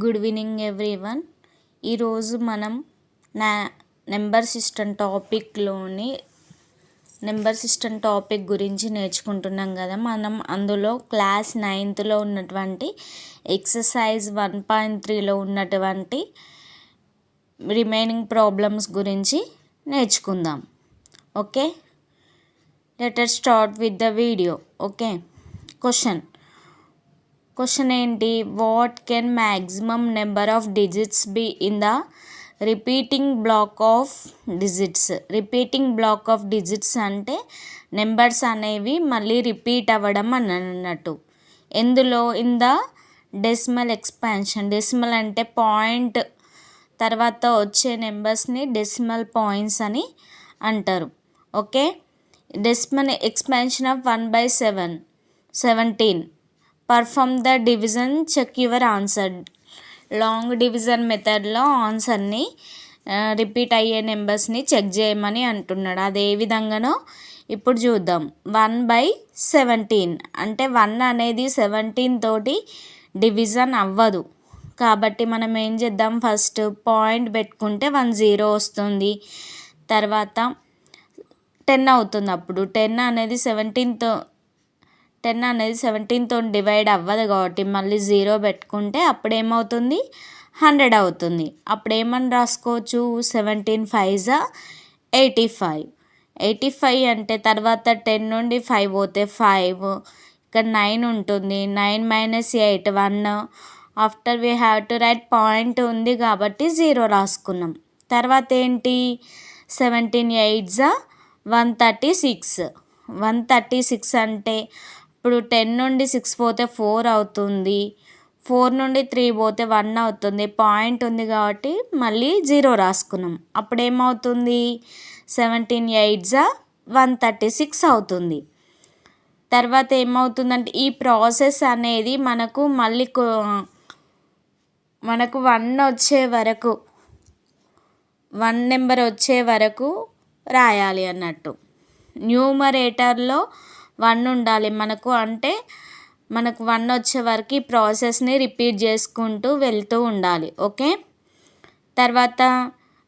Good evening everyone. ఈరోజు మనం number system topic గురించి నేర్చుకుంటున్నాం కదా. మనం అందులో క్లాస్ 9th ఉన్నటువంటి ఎక్సర్సైజ్ 1.3లో ఉన్నటువంటి రిమైనింగ్ ప్రాబ్లమ్స్ గురించి నేర్చుకుందాం. Okay, let us start with the video. Okay, question ఏంటి? What can maximum number of digits be in the repeating block of digits అంటే నెంబర్స్ అనేవి మళ్ళీ రిపీట్ అవ్వడం అని అన్నట్టు. ఎందులో? In the decimal expansion. Decimal అంటే పాయింట్ తర్వాత వచ్చే నెంబర్స్ని డెసిమల్ పాయింట్స్ అని అంటారు. Okay, decimal expansion of 1/7 17. Perform the division, check your answer. Long division మెథడ్లో ఆన్సర్ని రిపీట్ అయ్యే నెంబర్స్ని చెక్ చేయమని అంటున్నాడు. అది ఏ విధంగానో ఇప్పుడు చూద్దాం. 1/17 అంటే 1 అనేది 17 తోటి డివిజన్ అవ్వదు. కాబట్టి మనం ఏం చేద్దాం, ఫస్ట్ పాయింట్ పెట్టుకుంటే 10 వస్తుంది. తర్వాత 10 అవుతుంది. అప్పుడు 10 అనేది 17తో డివైడ్ అవ్వదు కాబట్టి మళ్ళీ 0 పెట్టుకుంటే అప్పుడు ఏమవుతుంది, 100 అవుతుంది. అప్పుడు ఏమని రాసుకోవచ్చు, 17 5s 85. 85 అంటే తర్వాత 10 నుండి 5 పోతే 5, ఇక్కడ 9 ఉంటుంది. 9 - 8 1. After we have to right point ఉంది కాబట్టి 0 రాసుకున్నాం. తర్వాత ఏంటి, 17 8s 136. 136 అంటే ఇప్పుడు 10 నుండి 6 పోతే 4 అవుతుంది. 4 నుండి 3 పోతే 1 అవుతుంది. పాయింట్ ఉంది కాబట్టి మళ్ళీ 0 రాసుకున్నాం. అప్పుడు ఏమవుతుంది, 17 8s 136 అవుతుంది. తర్వాత ఏమవుతుందంటే ఈ ప్రాసెస్ అనేది మనకు 1 నెంబర్ వచ్చే వరకు రాయాలి అన్నట్టు. న్యూమరేటర్లో 1 ఉండాలి మనకు. అంటే మనకు 1 వచ్చే వరకు ఈ ప్రాసెస్ని రిపీట్ చేసుకుంటూ వెళ్తూ ఉండాలి. ఓకే, తర్వాత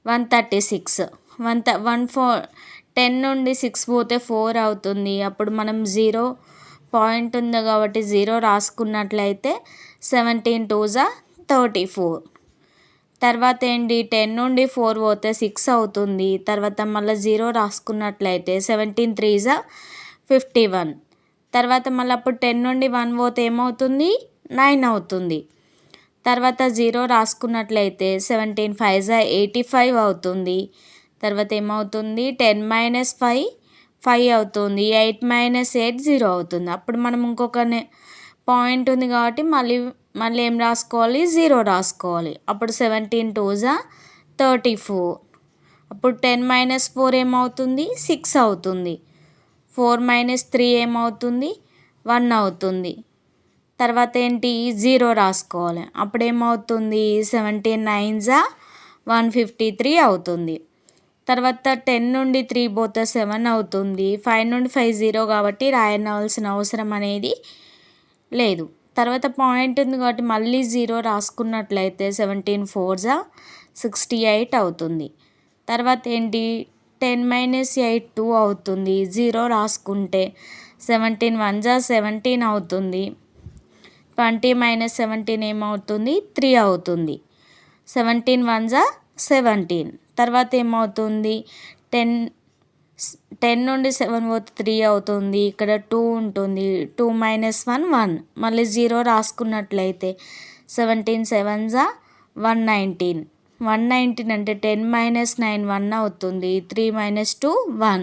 136 10 నుండి 6 పోతే 4 అవుతుంది. అప్పుడు మనం 0 పాయింట్ ఉంది కాబట్టి 0 రాసుకున్నట్లయితే 17 2s 34. తర్వాత ఏంటి, 10 నుండి 4 పోతే 6 అవుతుంది. తర్వాత మళ్ళీ 0 రాసుకున్నట్లయితే 17 3s 51. తర్వాత మళ్ళీ అప్పుడు 10 నుండి 1 పోతే ఏమవుతుంది, 9 అవుతుంది. తర్వాత 0 రాసుకున్నట్లయితే 17 5s 85 అవుతుంది. తర్వాత ఏమవుతుంది, 10 - 5 5 అవుతుంది. 8 - 8 0 అవుతుంది. అప్పుడు మనం ఇంకొక పాయింట్ ఉంది కాబట్టి మళ్ళీ ఏం రాసుకోవాలి, 0 రాసుకోవాలి. అప్పుడు 17 2s 34. అప్పుడు 10 - 4 ఏమవుతుంది, 6 అవుతుంది. 4 - 3 ఏమవుతుంది, 1 అవుతుంది. తర్వాత ఏంటి, 0 రాసుకోవాలి. అప్పుడు ఏమవుతుంది, 17 9s 153 అవుతుంది. తర్వాత 10 నుండి 3 పోతే 7 అవుతుంది. 5 నుండి 5 0 కాబట్టి రాయవలసిన అవసరం అనేది లేదు. తర్వాత పాయింట్ ఉంది కాబట్టి మళ్ళీ 0 రాసుకున్నట్లయితే 17 4s 68 అవుతుంది. తర్వాత ఏంటి, 10 - 8 2 అవుతుంది. 0 రాసుకుంటే 17 1s 17 అవుతుంది. 20 - 17 ఏమవుతుంది, 3 అవుతుంది. 17 1s 17. తర్వాత ఏమవుతుంది, 10 నుండి 7 పోతే 3 అవుతుంది. ఇక్కడ 2 ఉంటుంది. 2 - 1 1. మళ్ళీ 0 రాసుకున్నట్లయితే 17 7s 119. 119 అంటే 10 - 9 1 అవుతుంది. 3 - 2 1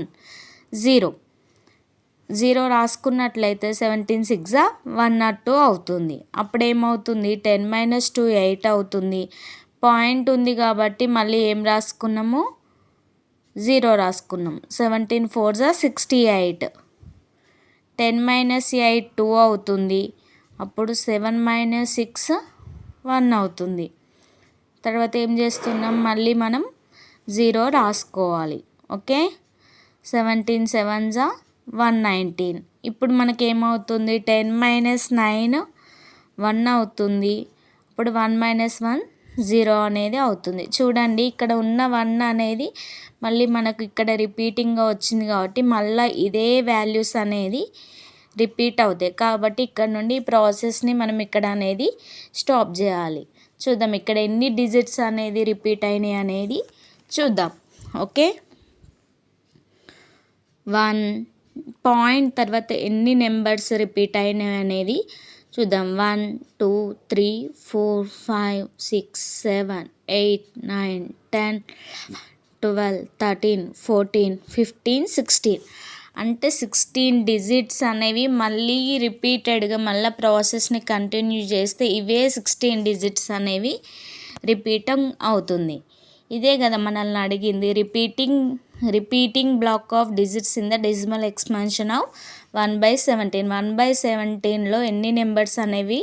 0 రాసుకున్నట్లయితే 17 6s 102 అవుతుంది. అప్పుడు ఏమవుతుంది, 10 - 2 8 అవుతుంది. పాయింట్ ఉంది కాబట్టి మళ్ళీ ఏం రాసుకున్నాము, 0 రాసుకున్నాం. 17 4s 68. 10 - 8 2 అవుతుంది. అప్పుడు 7 - 6 1 అవుతుంది. తర్వాత ఏం చేస్తున్నాం, మళ్ళీ మనం 0 రాసుకోవాలి. Okay, 17 7s 119. ఇప్పుడు మనకేమవుతుంది, 10 - 9 1 అవుతుంది. ఇప్పుడు 1 మైనస్ 1 0 అనేది అవుతుంది. చూడండి ఇక్కడ ఉన్న 1 అనేది మళ్ళీ మనకు ఇక్కడ రిపీటింగ్గా వచ్చింది కాబట్టి మళ్ళీ ఇదే వాల్యూస్ అనేది రిపీట్ అవుతాయి. కాబట్టి ఇక్కడ నుండి ఈ ప్రాసెస్ని మనం ఇక్కడ అనేది స్టాప్ చేయాలి. చూద్దాం ఇక్కడ ఎన్ని డిజిట్స్ అనేది రిపీట్ అయినాయి అనేది చూద్దాం. ఓకే, 1 పాయింట్ తర్వాత ఎన్ని నెంబర్స్ రిపీట్ అయినాయి అనేది చూద్దాం. 1 2 3 4 5 6 7 8 9 10 12 13 14 15 16 అంటే 16 డిజిట్స్ అనేవి మళ్ళీ రిపీటెడ్గా మళ్ళీ ప్రాసెస్ని కంటిన్యూ చేస్తే ఇవే 16 డిజిట్స్ అనేవి రిపీటింగ్ అవుతుంది. ఇదే కదా మనల్ని అడిగింది, repeating block of digits in the decimal expansion of 1/17. 1/17లో ఎన్ని నెంబర్స్ అనేవి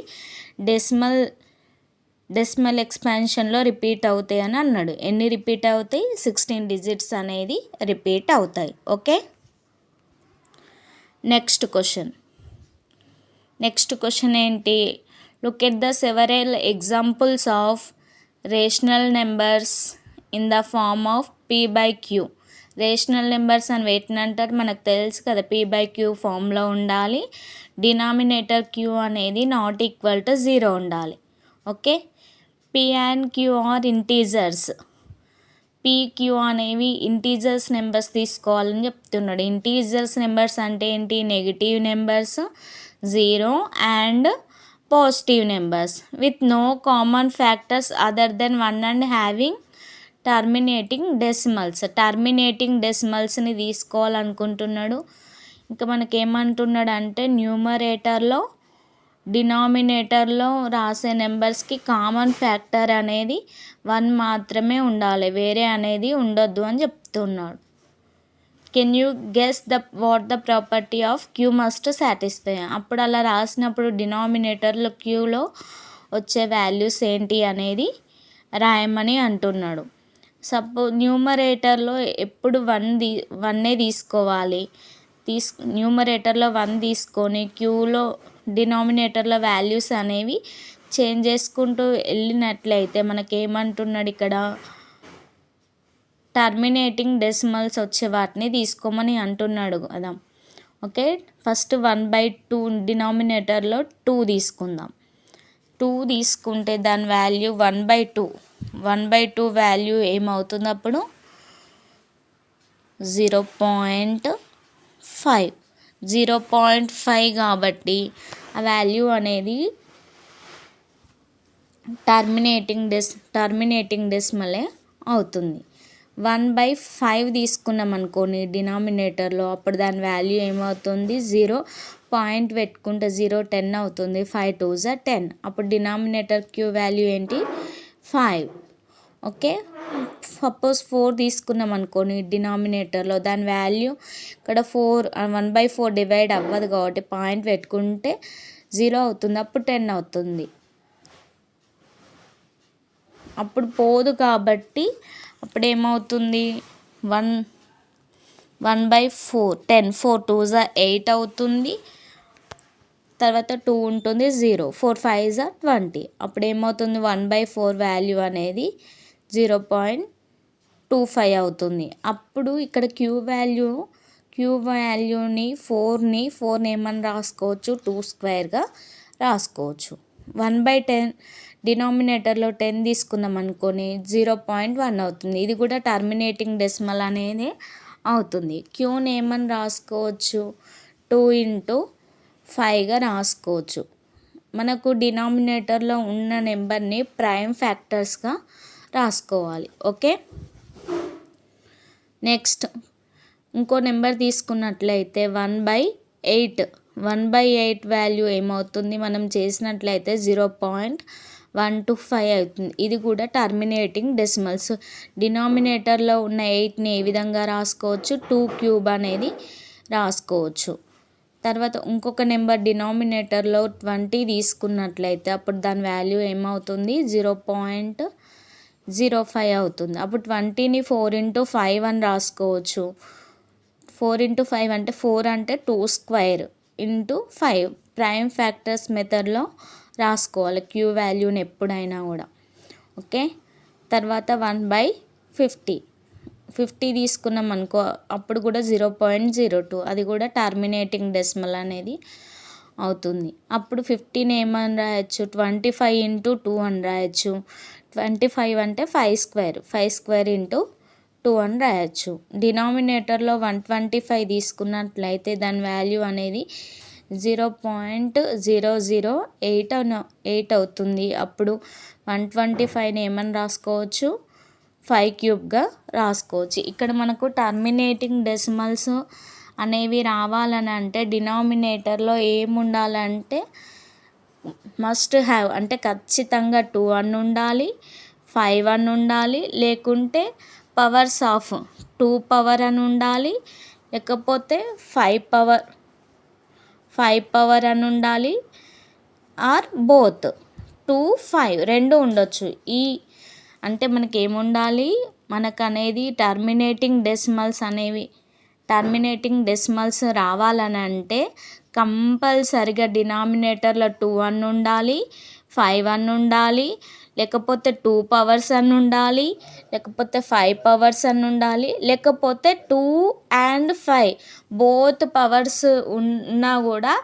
డెసిమల్ ఎక్స్పాన్షన్లో రిపీట్ అవుతాయి అని అన్నాడు. ఎన్ని రిపీట్ అవుతాయి? 16 డిజిట్స్ అనేది రిపీట్ అవుతాయి. ఓకే, నెక్స్ట్ క్వశ్చన్ ఏంటి? Look at the several examples of rational numbers in the form of p/q. Rational numbers అని వేటిని అంటారు? మనకు తెలుసు కదా, p/q ఫామ్లో ఉండాలి. డినామినేటర్ q అనేది నాట్ ఈక్వల్ టు 0 ఉండాలి. Okay, p and q are integers. pq అనేవి ఇంటీజర్స్ నెంబర్స్ తీసుకోవాలని చెప్తున్నాడు. ఇంటీజర్స్ నెంబర్స్ అంటే ఏంటి? Negative numbers, 0 and positive numbers with no common factors other than 1 and having terminating డెసిమల్స్ని తీసుకోవాలనుకుంటున్నాడు. ఇంకా మనకేమంటున్నాడు అంటే న్యూమరేటర్లో డినామినేటర్లో రాసే నెంబర్స్కి కామన్ ఫ్యాక్టర్ అనేది 1 మాత్రమే ఉండాలి, వేరే అనేది ఉండొద్దు అని చెప్తున్నాడు. Can you guess what the property of Q must satisfy? అప్పుడు అలా రాసినప్పుడు డినామినేటర్లో క్యూలో వచ్చే వాల్యూస్ ఏంటి అనేది రాయమని అంటున్నాడు. న్యూమరేటర్లో ఎప్పుడు 1 తీసుకోవాలి. న్యూమరేటర్లో 1 తీసుకొని క్యూలో డినామినేటర్లో వాల్యూస్ అనేవి చేంజ్ చేసుకుంటూ వెళ్ళినట్లయితే మనకేమంటున్నాడు ఇక్కడ? టర్మినేటింగ్ డెసిమల్స్ వచ్చే వాటిని తీసుకోమని అంటున్నాడు కదా. ఓకే, ఫస్ట్ 1/2 డినామినేటర్లో 2 తీసుకుందాం. 2 తీసుకుంటే దాని వాల్యూ 1/2 వాల్యూ ఏమవుతుంది అప్పుడు? 0.5. 0.5 కాబట్టి ఆ వాల్యూ అనేది టర్మినేటింగ్ డెసిమలే అవుతుంది. 1/5 తీసుకున్నాం అనుకోని డినామినేటర్లో, అప్పుడు దాని వాల్యూ ఏమవుతుంది? 0 పాయింట్ పెట్టుకుంటే 0.10 అవుతుంది. 5 2s are 10. అప్పుడు డినామినేటర్ క్యూ వాల్యూ ఏంటి? 5. ఓకే, సపోజ్ 4 తీసుకున్నాం అనుకోని డినామినేటర్లో, దాని వాల్యూ ఇక్కడ 1/4 డివైడ్ అవ్వదు కాబట్టి పాయింట్ పెట్టుకుంటే 0 అవుతుంది. అప్పుడు 10 అవుతుంది. అప్పుడు పోదు కాబట్టి అప్పుడు ఏమవుతుంది? 1/4 10. 4 2s are 8 అవుతుంది. తర్వాత 2 ఉంటుంది, 0. 4 5s are 20. అప్పుడు ఏమవుతుంది? 1/4 వాల్యూ అనేది 0.25 అవుతుంది. అప్పుడు ఇక్కడ క్యూ వాల్యూని 4ని ఏమని రాసుకోవచ్చు? 2 స్క్వేర్గా రాసుకోవచ్చు. 1/10 డినామినేటర్లో 10 తీసుకున్నాం అనుకొని 0.1 అవుతుంది. ఇది కూడా టర్మినేటింగ్ డెసిమల్ అనేది అవుతుంది. క్యూని ఏమని రాసుకోవచ్చు? 2 × 5గా రాసుకోవచ్చు. మనకు డినామినేటర్లో ఉన్న నెంబర్ని ప్రైమ్ ఫ్యాక్టర్స్గా రాసుకోవాలి. ఓకే, నెక్స్ట్ ఇంకో నెంబర్ తీసుకున్నట్లయితే 1/8 వాల్యూ ఏమవుతుంది? మనం చేసినట్లయితే 0.125 అవుతుంది. ఇది కూడా టర్మినేటింగ్ డెసిమల్స్. డినామినేటర్లో ఉన్న 8ని ఏ విధంగా రాసుకోవచ్చు? 2³ అనేది రాసుకోవచ్చు. తర్వాత ఇంకొక నెంబర్ డినామినేటర్లో 20 తీసుకున్నట్లయితే అప్పుడు దాని వాల్యూ ఏమవుతుంది? 0.05 అవుతుంది. అప్పుడు 20ని 4 × 5 అని రాసుకోవచ్చు. 4 × 5 అంటే 4 అంటే 2² × 5 ప్రైమ్ ఫ్యాక్టర్స్ మెథడ్లో రాసుకోవాలి క్యూ వాల్యూని ఎప్పుడైనా కూడా. ఓకే, తర్వాత 1/50 తీసుకున్నాం అనుకో, అప్పుడు కూడా 0.02, అది కూడా టర్మినేటింగ్ డెసిమల్ అనేది అవుతుంది. అప్పుడు 50ని ఏమని రాయొచ్చు, 25 × 2 అని రాయొచ్చు. 25 అంటే 5 స్క్వేర్ ఇంటూ 2 అని రాయొచ్చు. డినామినేటర్లో 125 తీసుకున్నట్లయితే దాని వాల్యూ అనేది 0.008 అవుతుంది. అప్పుడు 125ని ఏమని రాసుకోవచ్చు, 5³ రాసుకోవచ్చు. ఇక్కడ మనకు టర్మినేటింగ్ డెసిమల్స్ అనేవి రావాలని అంటే డినామినేటర్లో ఏముండాలంటే మస్ట్ హ్యావ్ అంటే ఖచ్చితంగా 2 అని ఉండాలి, 5 అని ఉండాలి, లేకుంటే పవర్స్ ఆఫ్ 2 పవర్ అని ఉండాలి, లేకపోతే 5 పవర్ అని ఉండాలి, ఆర్ బోత్ 2, 5 రెండు ఉండొచ్చు. ఈ అంటే మనకి ఏముండాలి, మనకు అనేది టర్మినేటింగ్ డెసిమల్స్ రావాలని అంటే కంపల్సరిగా డినామినేటర్లో 2 అని ఉండాలి, 5 అని ఉండాలి, లేకపోతే 2 పవర్స్ అని ఉండాలి, లేకపోతే 5 పవర్స్ అని ఉండాలి, లేకపోతే 2 and 5 బోత్ పవర్స్ ఉన్నా కూడా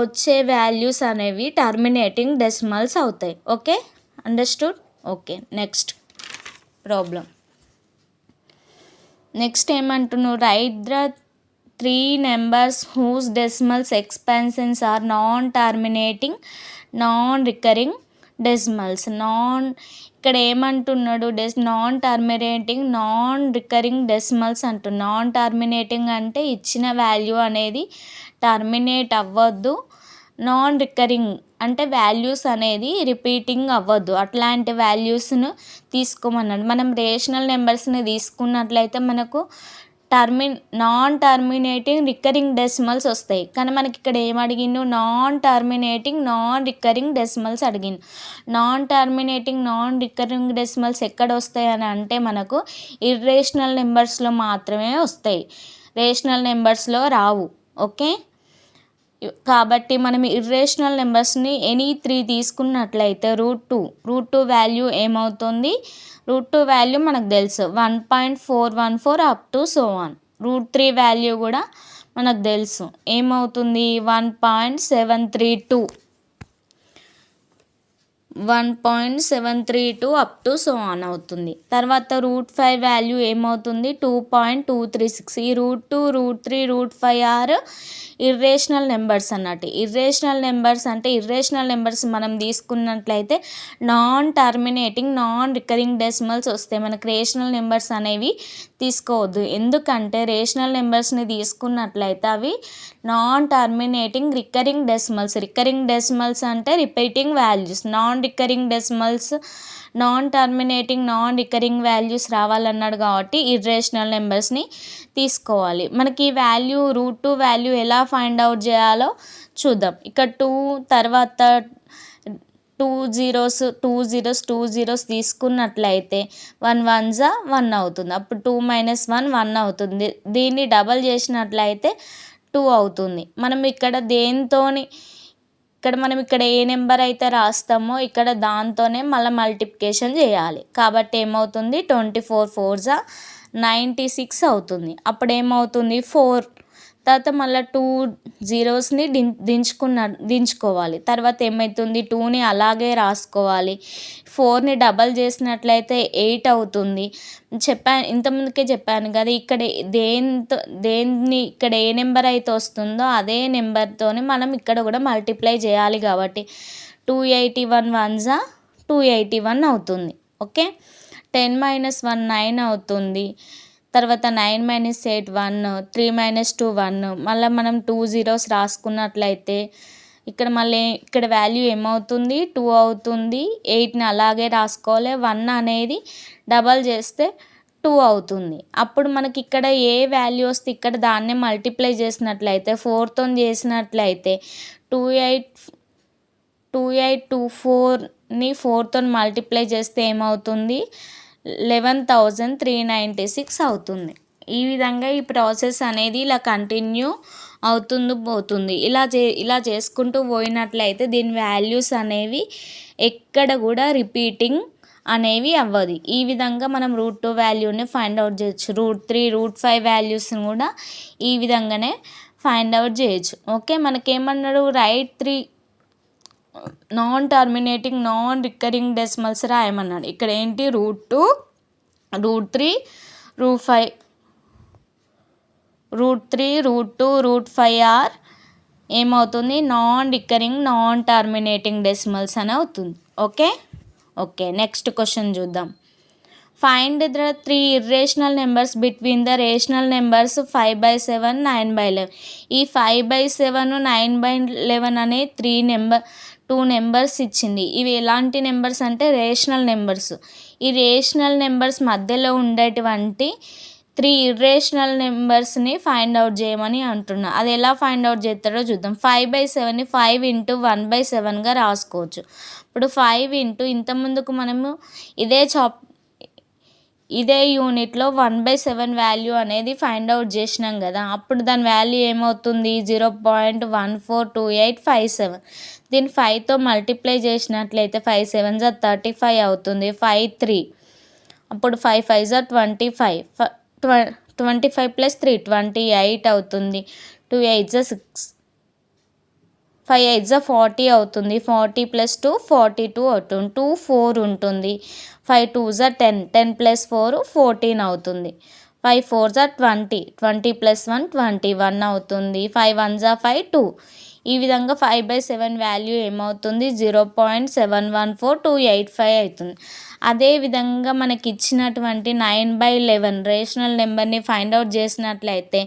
వచ్చే వాల్యూస్ అనేవి టర్మినేటింగ్ డెసిమల్స్ అవుతాయి. Okay, understood. Okay, next problem. Next ఏమంటున్నావు, write the 3 numbers whose decimals expansions are non terminating non recurring decimals. ఇక్కడ ఏమంటున్నాడు, non terminating non recurring decimals అంటున్నాడు. నాన్ టర్మినేటింగ్ అంటే ఇచ్చిన వాల్యూ అనేది టర్మినేట్ అవ్వద్దు, నాన్ రికరింగ్ అంటే వాల్యూస్ అనేది రిపీటింగ్ అవ్వద్దు, అట్లాంటి వాల్యూస్ను తీసుకోమన్నాడు. మనం రేషనల్ నెంబర్స్ని తీసుకున్నట్లయితే మనకు నాన్ టర్మినేటింగ్ రికరింగ్ డెసిమల్స్ వస్తాయి. కానీ మనకి ఇక్కడ ఏం అడిగిండు, non terminating non recurring decimals అడిగిండు. Non terminating non recurring decimals ఎక్కడ వస్తాయి అని అంటే మనకు ఇర్రేషనల్ నెంబర్స్లో మాత్రమే వస్తాయి, రేషనల్ నెంబర్స్లో రావు. ఓకే, కాబట్టి మనం ఇర్రేషనల్ నెంబర్స్ని ఎనీ 3 తీసుకున్నట్లయితే రూట్ టూ వాల్యూ ఏమవుతుంది, √2 వాల్యూ మనకు తెలుసు 1.414 up to so on. √3 value కూడా మనకు తెలుసు ఏమవుతుంది, 1.732 అప్ టు సో ఆన్ అవుతుంది. తర్వాత √5 వాల్యూ ఏమవుతుంది, 2.236. ఈ √2, √3, √5 ఆర్ ఇర్రేషనల్ నెంబర్స్ అన్నట్టు. ఇర్రేషనల్ నెంబర్స్ మనం తీసుకున్నట్లయితే non terminating non recurring decimals వస్తాయి. మనకు రేషనల్ నెంబర్స్ అనేవి తీసుకోవద్దు, ఎందుకంటే రేషనల్ నెంబర్స్ని తీసుకున్నట్లయితే అవి నాన్ టర్మినేటింగ్ రికరింగ్ డెసిమల్స్ అంటే repeating values. Non terminating non recurring values రావాలన్నాడు కాబట్టి ఇర్రేషనల్ నెంబర్స్ని తీసుకోవాలి. మనకి ఈ వాల్యూ √2 వాల్యూ ఎలా ఫైండ్ అవుట్ చేయాలో చూద్దాం. ఇక్కడ 2 తర్వాత 2 zeros తీసుకున్నట్లయితే 1 1s 1 అవుతుంది. అప్పుడు 2 - 1 1 అవుతుంది. దీన్ని డబల్ చేసినట్లయితే 2 అవుతుంది. మనం ఇక్కడ ఇక్కడ ఏ నెంబర్ అయితే రాస్తామో ఇక్కడ దాంతోనే మళ్ళీ మల్టిప్లికేషన్ చేయాలి. కాబట్టి ఏమవుతుంది, 24 4s 96 అవుతుంది. అప్పుడు ఏమవుతుంది, 4 తర్వాత మళ్ళీ 2 zeros దించుకోవాలి. తర్వాత ఏమవుతుంది, 2ని అలాగే రాసుకోవాలి. 4ని డబల్ చేసినట్లయితే 8 అవుతుంది. ఇంతకుముందుకే చెప్పాను కదా, ఇక్కడ ఇక్కడ ఏ నెంబర్ అయితే వస్తుందో అదే నెంబర్తోని మనం ఇక్కడ కూడా మల్టిప్లై చేయాలి. కాబట్టి 281 1s 281 అవుతుంది. ఓకే, 10 - 1 9 అవుతుంది. తర్వాత 9 - 8 1, 3 - 2 1. మళ్ళీ మనం 2 zeros రాసుకున్నట్లయితే ఇక్కడ వాల్యూ ఏమవుతుంది, 2 అవుతుంది. 8ని అలాగే రాసుకోవాలి. 1 అనేది డబల్ చేస్తే 2 అవుతుంది. అప్పుడు మనకి ఇక్కడ ఏ వాల్యూ వస్తే ఇక్కడ దాన్నే మల్టిప్లై చేసినట్లయితే 4తో చేసినట్లయితే 2824ని 4తో మల్టిప్లై చేస్తే ఏమవుతుంది, 11,396 అవుతుంది. ఈ విధంగా ఈ ప్రాసెస్ అనేది ఇలా కంటిన్యూ పోతుంది. ఇలా చేసుకుంటూ పోయినట్లయితే దీని వాల్యూస్ అనేవి ఎక్కడ కూడా రిపీటింగ్ అనేవి అవ్వదు. ఈ విధంగా మనం రూట్ 2 వాల్యూని ఫైండ్ అవుట్ చేయొచ్చు. రూట్ 3, రూట్ 5 వాల్యూస్ని కూడా ఈ విధంగానే ఫైండ్ అవుట్ చేయొచ్చు. ఓకే, మనకేమన్నాడు, write 3 non terminating non recurring decimals రాయమన్నాడు. ఇక్కడ ఏంటి, root 2, root 3, root 5, root 3, root 2, root 5 are ఏమవుతుంది, non recurring non terminating decimals అని అవుతుంది. ఓకే, నెక్స్ట్ క్వశ్చన్ చూద్దాం. Find the 3 irrational numbers between the rational numbers 5/7, 9/11. ఈ 5/7, 9/11 అనే 2 నెంబర్స్ ఇచ్చింది. ఇవి ఎలాంటి నెంబర్స్ అంటే రేషనల్ నెంబర్స్. ఈ రేషనల్ నెంబర్స్ మధ్యలో ఉండేటువంటి 3 ఇర్రేషనల్ నెంబర్స్ని ఫైండ్ అవుట్ చేయమని అంటున్నా. అది ఎలా ఫైండ్ అవుట్ చేస్తారో చూద్దాం. 5/7ని 5 × 1/7గా రాసుకోవచ్చు. ఇప్పుడు 5 × ఇంతకుముందుకు మనము ఇదే యూనిట్లో 1/7 వాల్యూ అనేది ఫైండ్ అవుట్ చేసినాం కదా. అప్పుడు దాని వాల్యూ ఏమవుతుంది, 0.142857. దీన్ని 5తో మల్టిప్లై చేసినట్లయితే 5 7 35 అవుతుంది. 5 3, అప్పుడు 5 5 25, 25 + 3 28 అవుతుంది. 2 8 6, 5 8 40 అవుతుంది. 40 + 2 42 అవుతుంది. 2 4 ఉంటుంది. 5 2 10, 10 + 4 14 అవుతుంది. 5 4 20, 20 + 1 21 అవుతుంది. 5 1 5 2. ఈ విధంగా 5/7 వాల్యూ ఏమవుతుంది, 0.714285 అవుతుంది. అదేవిధంగా మనకి ఇచ్చినటువంటి 9/11 రేషనల్ నెంబర్ని ఫైండ్ అవుట్ చేసినట్లయితే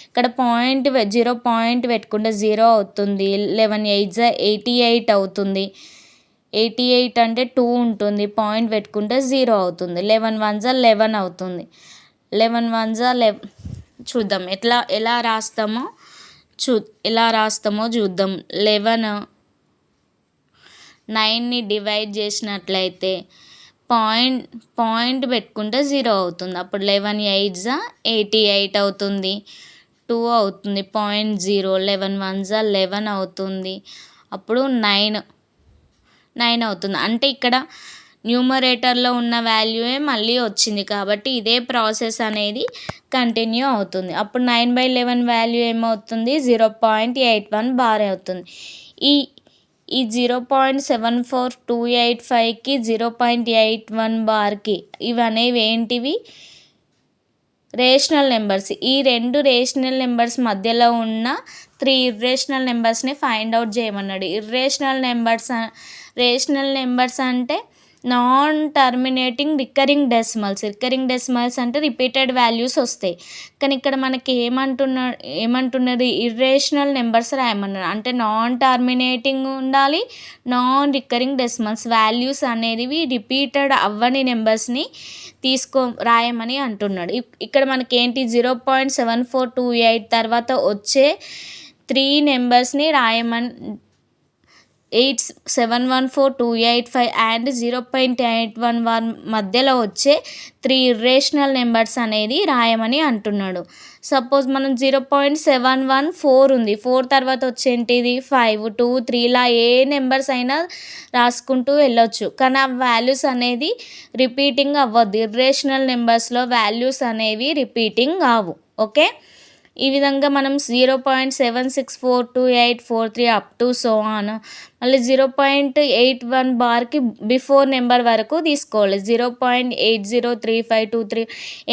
ఇక్కడ 0 పాయింట్ పెట్టుకుంటే 0 అవుతుంది. 11 8 88 అవుతుంది. 88 అంటే 2 ఉంటుంది. పాయింట్ పెట్టుకుంటే 0 అవుతుంది. 11 1 11 అవుతుంది. 11 1 11 చూద్దాం ఎలా రాస్తామో చూద్దాం. 11 9ని డివైడ్ చేసినట్లయితే పాయింట్ పెట్టుకుంటే 0 అవుతుంది. అప్పుడు 11 8 88 అవుతుంది. 2 అవుతుంది. 0. 11 1 11 అవుతుంది. అప్పుడు 9 అవుతుంది. అంటే ఇక్కడ న్యూమరేటర్లో ఉన్న వాల్యూయే మళ్ళీ వచ్చింది కాబట్టి ఇదే ప్రాసెస్ అనేది కంటిన్యూ అవుతుంది. అప్పుడు 9/11 వాల్యూ ఏమవుతుంది, 0.81 బార్ అవుతుంది. ఈ 0.74285కి 0.81 బార్కి ఇవనేవి ఏంటివి, రేషనల్ నెంబర్స్. ఈ 2 రేషనల్ నెంబర్స్ మధ్యలో ఉన్న 3 ఇర్రేషనల్ నెంబర్స్ని ఫైండ్ అవుట్ చేయమన్నాడు. రేషనల్ నెంబర్స్ అంటే నాన్ టర్మినేటింగ్ రికరింగ్ డెసిమల్స్ అంటే రిపీటెడ్ వాల్యూస్ వస్తాయి. కానీ ఇక్కడ మనకి ఏమంటున్నది ఇర్రేషనల్ నెంబర్స్ రాయమన్నారు. అంటే నాన్ టర్మినేటింగ్ ఉండాలి, నాన్ రికరింగ్ డెసిమల్స్ వాల్యూస్ అనేవి రిపీటెడ్ అవ్వని నెంబర్స్ని రాయమని అంటున్నాడు. ఇక్కడ మనకి ఏంటి, 0.7428 తర్వాత వచ్చే 3 నెంబర్స్ని రాయమని 8714,285 అండ్ 0.81 మధ్యలో వచ్చే 3 ఇర్రేషనల్ నెంబర్స్ అనేది రాయమని అంటున్నాడు. సపోజ్ మనం 0.714 ఉంది, 4 తర్వాత వచ్చేంటిది 5 2 3 ఇలా ఏ నెంబర్స్ అయినా రాసుకుంటూ వెళ్ళొచ్చు. కానీ ఆ వాల్యూస్ అనేది రిపీటింగ్ అవ్వద్దు. ఇర్రేషనల్ నెంబర్స్లో వాల్యూస్ అనేవి రిపీటింగ్ కావు. ఓకే, ఈ విధంగా మనం 0.764283 అప్ టు సో ఆన్. మళ్ళీ 0.81 బార్కి బిఫోర్ నెంబర్ వరకు తీసుకోవాలి. 0.803523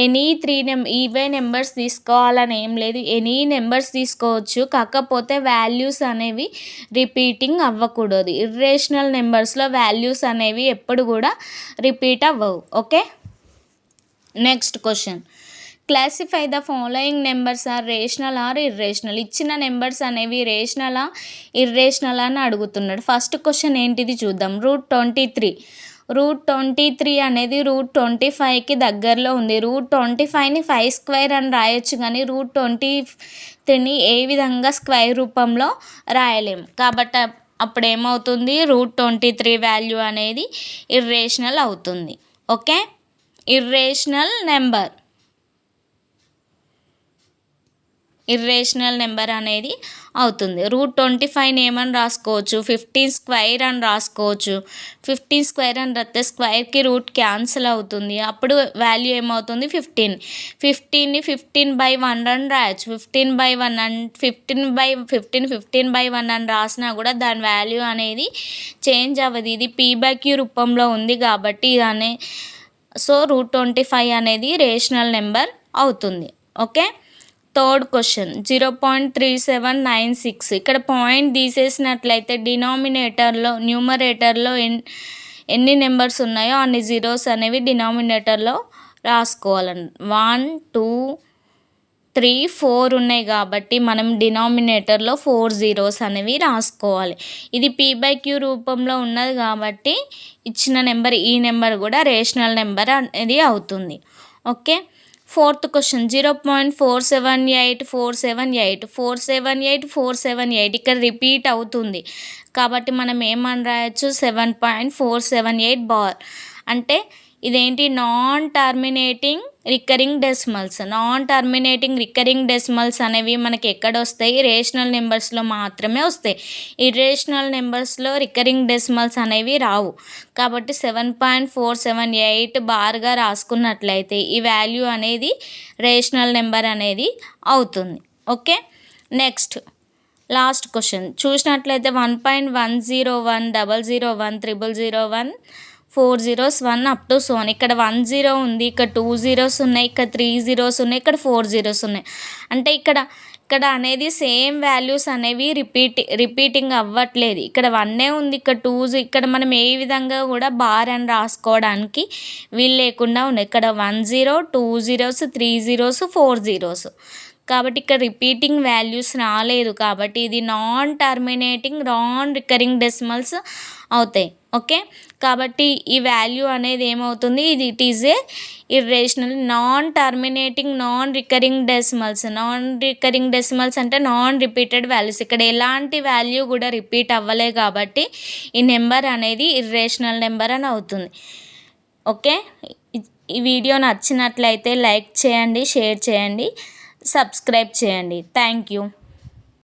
ఎనీ 3 ఇవే నెంబర్స్ తీసుకోవాలని ఏం లేదు, ఎనీ నెంబర్స్ తీసుకోవచ్చు. కాకపోతే వాల్యూస్ అనేవి రిపీటింగ్ అవ్వకూడదు. ఇర్రేషనల్ నెంబర్స్లో వాల్యూస్ అనేవి ఎప్పుడు కూడా రిపీట్ అవ్వవు. Okay, next question. Classify the following numbers are rational or irrational. ఇచ్చిన నెంబర్స్ అనేవి రేషనలా ఇర్రేషనల్ అని అడుగుతున్నాడు. ఫస్ట్ క్వశ్చన్ ఏంటిది చూద్దాం. రూట్ 23 అనేది రూట్ 25కి దగ్గరలో ఉంది. రూట్ 25ని 5² అని రాయొచ్చు, కానీ రూట్ 23ని ఏ విధంగా స్క్వేర్ రూపంలో రాయలేము. కాబట్టి అప్పుడు ఏమవుతుంది, రూట్ 23 వాల్యూ అనేది ఇర్రేషనల్ అవుతుంది. Okay, irrational number. Irrational number అనేది అవుతుంది. √25 ఏమని రాసుకోవచ్చు, 15 స్క్వేర్ అని రాసుకోవచ్చు. 15 స్క్వేర్ అని రాస్తే స్క్వేర్కి రూట్ క్యాన్సిల్ అవుతుంది, అప్పుడు వాల్యూ ఏమవుతుంది 15. 15ని 15/1 అని రాయొచ్చు. 15/1 15/1 అని రాసినా కూడా దాని వాల్యూ అనేది చేంజ్ అవ్వదు. ఇది p/q రూపంలో ఉంది కాబట్టి ఇదనే సో √25 అనేది రేషనల్ నెంబర్ అవుతుంది. ఓకే. Third question 0.3796. ఇక్కడ పాయింట్ తీసేసినట్లయితే డినామినేటర్లో న్యూమరేటర్లో ఎన్ని నెంబర్స్ ఉన్నాయో అన్ని జీరోస్ అనేవి డినామినేటర్లో రాసుకోవాలండి. 1 2 3 4 ఉన్నాయి కాబట్టి మనం డినామినేటర్లో 4 జీరోస్ అనేవి రాసుకోవాలి. ఇది p/q రూపంలో ఉన్నది కాబట్టి ఇచ్చిన నెంబర్ ఈ నెంబర్ కూడా రేషనల్ నెంబర్ అనేది అవుతుంది. ఓకే. ఫోర్త్ క్వశ్చన్ 0.478478 ఇక్కడ రిపీట్ అవుతుంది కాబట్టి మనం ఏమని రాయొచ్చు 7.478 బార్. అంటే ఇదేంటి నాన్ టర్మినేటింగ్ రికరింగ్ డెసిమల్స్ అనేవి మనకి ఎక్కడ వస్తాయి, రేషనల్ నెంబర్స్లో మాత్రమే వస్తాయి. ఇర్రేషనల్ నెంబర్స్లో రికరింగ్ డెసిమల్స్ అనేవి రావు కాబట్టి 7.478 బార్గా రాసుకున్నట్లయితే ఈ వాల్యూ అనేది రేషనల్ నెంబర్ అనేది అవుతుంది. ఓకే. నెక్స్ట్ లాస్ట్ క్వశ్చన్ చూసినట్లయితే 1.101 001 001 4 zeros 1 up to so on. ఇక్కడ 1 0 ఉంది, ఇక్కడ 2 zeros ఉన్నాయి, ఇక్కడ 3 zeros ఉన్నాయి, ఇక్కడ 4 zeros ఉన్నాయి. అంటే ఇక్కడ అనేది సేమ్ వాల్యూస్ అనేవి రిపీటింగ్ అవ్వట్లేదు. ఇక్కడ 1 ఉంది, ఇక్కడ 2, ఇక్కడ మనం ఏ విధంగా కూడా బార్ అని రాసుకోవడానికి వీలు లేకుండా ఉన్నాయి. ఇక్కడ 1 0 2 zeros 3 zeros 4 zeros కాబట్టి ఇక్కడ రిపీటింగ్ వాల్యూస్ రాలేదు కాబట్టి ఇది నాన్ రికరింగ్ డెసిమల్స్ అవుతాయి. ఓకే. కాబట్టి ఈ వాల్యూ అనేది ఏమవుతుంది, ఇది it is a irrational non recurring decimals అంటే నాన్ రిపీటెడ్ వాల్యూస్. ఇక్కడ ఎలాంటి వాల్యూ కూడా రిపీట్ అవ్వలే కాబట్టి ఈ నెంబర్ అనేది ఇర్రేషనల్ నెంబర్ అని అవుతుంది. ఓకే. ఈ వీడియో నచ్చినట్లయితే లైక్ చేయండి, షేర్ చేయండి, సబ్స్క్రైబ్ చేయండి. Thank you.